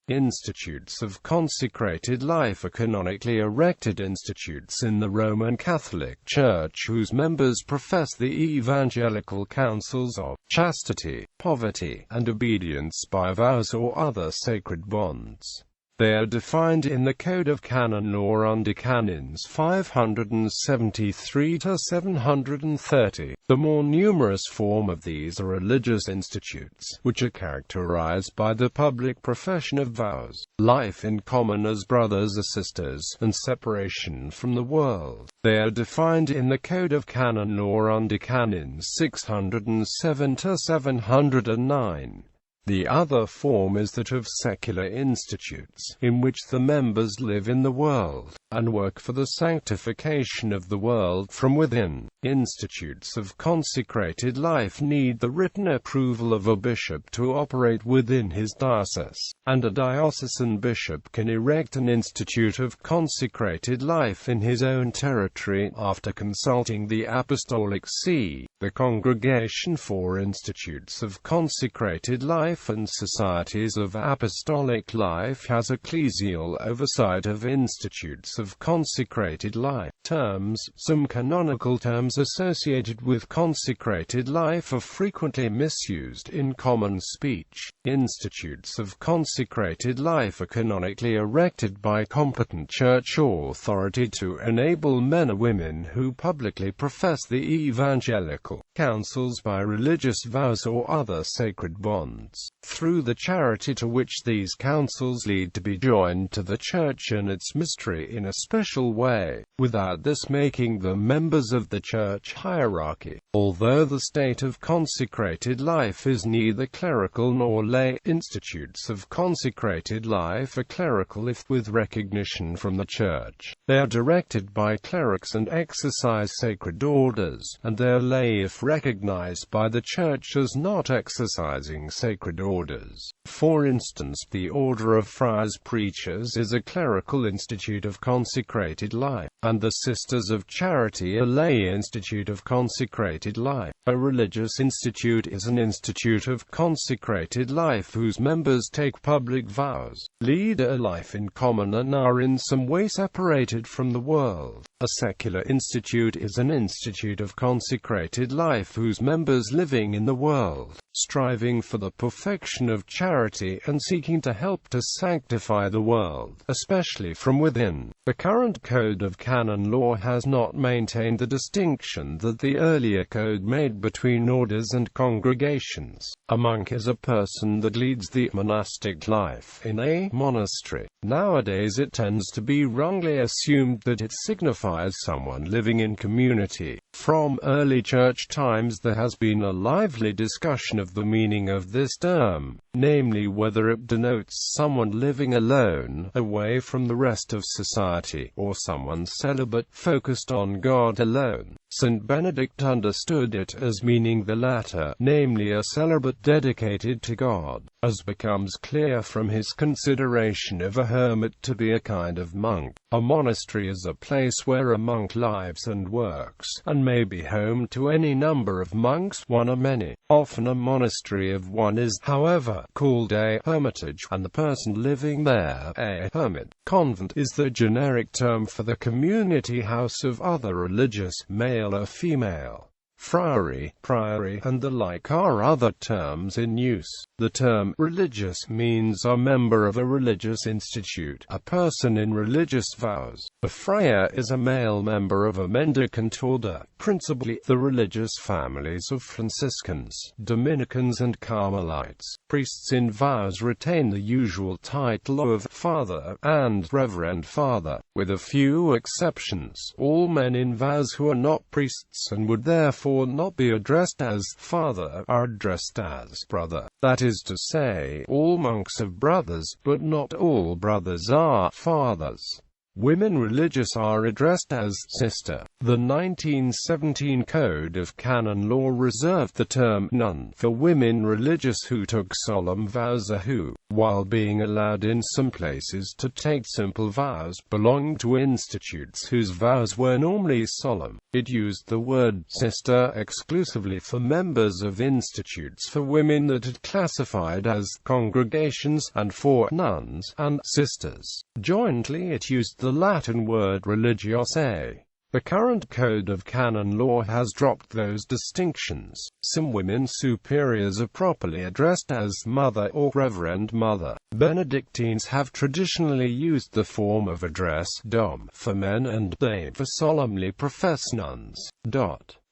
Institutes of consecrated life are canonically erected institutes in the Roman Catholic Church whose members profess the evangelical counsels of chastity, poverty, and obedience by vows or other sacred bonds. They are defined in the Code of Canon Law under Canons 573 to 730. The more numerous form of these are religious institutes, which are characterized by the public profession of vows, life in common as brothers or sisters, and separation from the world. They are defined in the Code of Canon Law under Canons 607 to 709. The other form is that of secular institutes, in which the members live in the world, and work for the sanctification of the world from within. Institutes of consecrated life need the written approval of a bishop to operate within his diocese, and a diocesan bishop can erect an institute of consecrated life in his own territory, after consulting the Apostolic See, the Congregation for Institutes of Consecrated Life and Societies of Apostolic Life has ecclesial oversight of institutes of consecrated life. Some canonical terms associated with consecrated life are frequently misused in common speech. Institutes of consecrated life are canonically erected by competent church authority to enable men or women who publicly profess the evangelical counsels by religious vows or other sacred bonds, through the charity to which these counsels lead, to be joined to the Church and its mystery in a special way, without this making them members of the Church hierarchy. Although the state of consecrated life is neither clerical nor lay, institutes of consecrated life are clerical if with recognition from the Church. They are directed by clerics and exercise sacred orders, and they are lay if recognized by the Church as not exercising sacred orders. For instance, the Order of Friars Preachers is a clerical institute of consecrated life, and the Sisters of Charity a lay institute of consecrated life. A religious institute is an institute of consecrated life whose members take public vows, lead a life in common, and are in some way separated from the world. A secular institute is an institute of consecrated life whose members living in the world, striving for the perfection of charity and seeking to help to sanctify the world, especially from within. The current Code of Canon Law has not maintained the distinction that the earlier code made between orders and congregations. A monk is a person that leads the monastic life in a monastery. Nowadays it tends to be wrongly assumed that it signifies someone living in community. From early church times there has been a lively discussion of the meaning of this term, namely whether it denotes someone living alone, away from the rest of society, or someone celibate, focused on God alone. St. Benedict understood it as meaning the latter, namely a celibate dedicated to God, as becomes clear from his consideration of a hermit to be a kind of monk. A monastery is a place where a monk lives and works, and may be home to any number of monks, one or many. Often a monastery of one is, however, called a hermitage, and the person living there, a hermit. Convent is the generic term for the community house of other religious, male or female. Friary, priory, and the like are other terms in use. The term religious means a member of a religious institute, a person in religious vows. A friar is a male member of a mendicant order, principally the religious families of Franciscans, Dominicans and Carmelites. Priests in vows retain the usual title of Father and Reverend Father, with a few exceptions. All men in vows who are not priests and would therefore not be addressed as Father are addressed as Brother. That is to say, all monks have brothers, but not all brothers are fathers. Women religious are addressed as sister. The 1917 Code of Canon Law reserved the term nun for women religious who took solemn vows or who, while being allowed in some places to take simple vows, belonged to institutes whose vows were normally solemn. It used the word sister exclusively for members of institutes for women that it classified as congregations, and for nuns and sisters. Jointly it used the Latin word religiose. The current Code of Canon Law has dropped those distinctions. Some women superiors are properly addressed as Mother or Reverend Mother. Benedictines have traditionally used the form of address dom for men and they for solemnly professed nuns.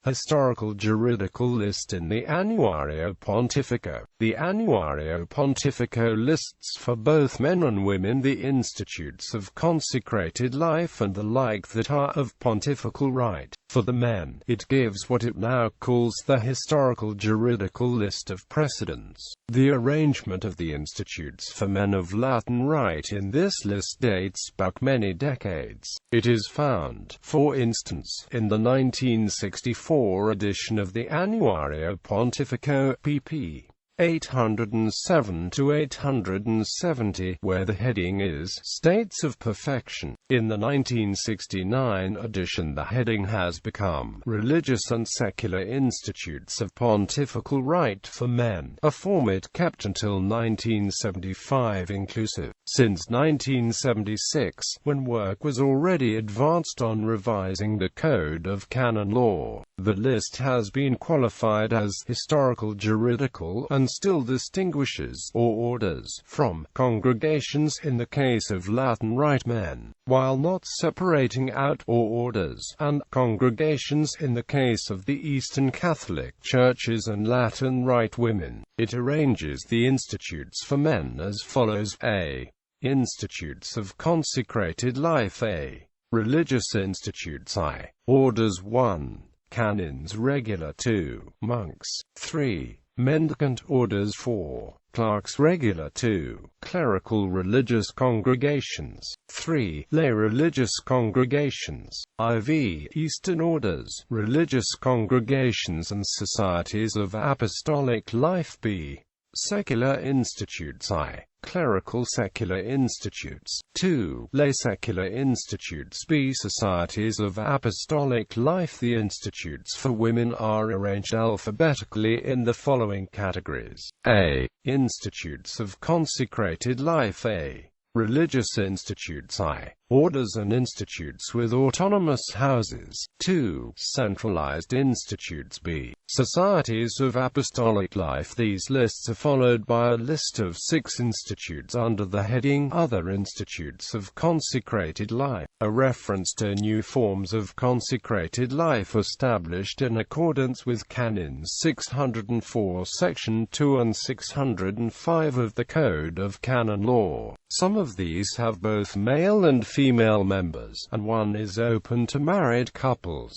Historical juridical list in the Annuario Pontifico. The Annuario Pontifico lists for both men and women the institutes of consecrated life and the like that are of pontifical right. For the men, it gives what it now calls the historical juridical list of precedents. The arrangement of the institutes for men of Latin rite in this list dates back many decades. It is found, for instance, in the 1964 edition of the Annuario Pontifico, pp. 807 to 870, where the heading is States of Perfection. In the 1969 edition the heading has become Religious and Secular Institutes of Pontifical Right for Men, a format kept until 1975 inclusive. Since 1976, when work was already advanced on revising the Code of Canon Law, the list has been qualified as historical juridical and still distinguishes orders from congregations in the case of Latin Rite men, while not separating out orders and congregations in the case of the Eastern Catholic Churches and Latin Rite women. It arranges the institutes for men as follows: A. Institutes of consecrated life. A. Religious institutes. I. Orders. 1. Canons regular. 2. Monks. 3. Mendicant orders. 4. Clerks regular. 2. Clerical religious congregations. 3. Lay religious congregations. IV. Eastern orders, religious congregations and societies of apostolic life. B. Secular institutes. I. Clerical secular institutes. 2. Lay secular institutes. B. Societies of apostolic life. The institutes for women are arranged alphabetically in the following categories: A. Institutes of consecrated life. A. Religious institutes. I. Orders and institutes with autonomous houses. 2. Centralized institutes. B. Societies of apostolic life. These lists are followed by a list of 6 institutes under the heading Other Institutes of Consecrated Life, a reference to new forms of consecrated life established in accordance with Canons 604 Section 2 and 605 of the Code of Canon Law. Some of these have both male and female members, and one is open to married couples.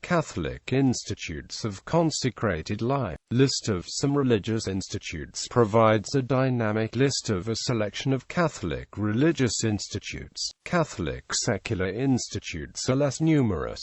Catholic Institutes of Consecrated Life. List of some religious institutes provides a dynamic list of a selection of Catholic religious institutes. Catholic secular institutes are less numerous.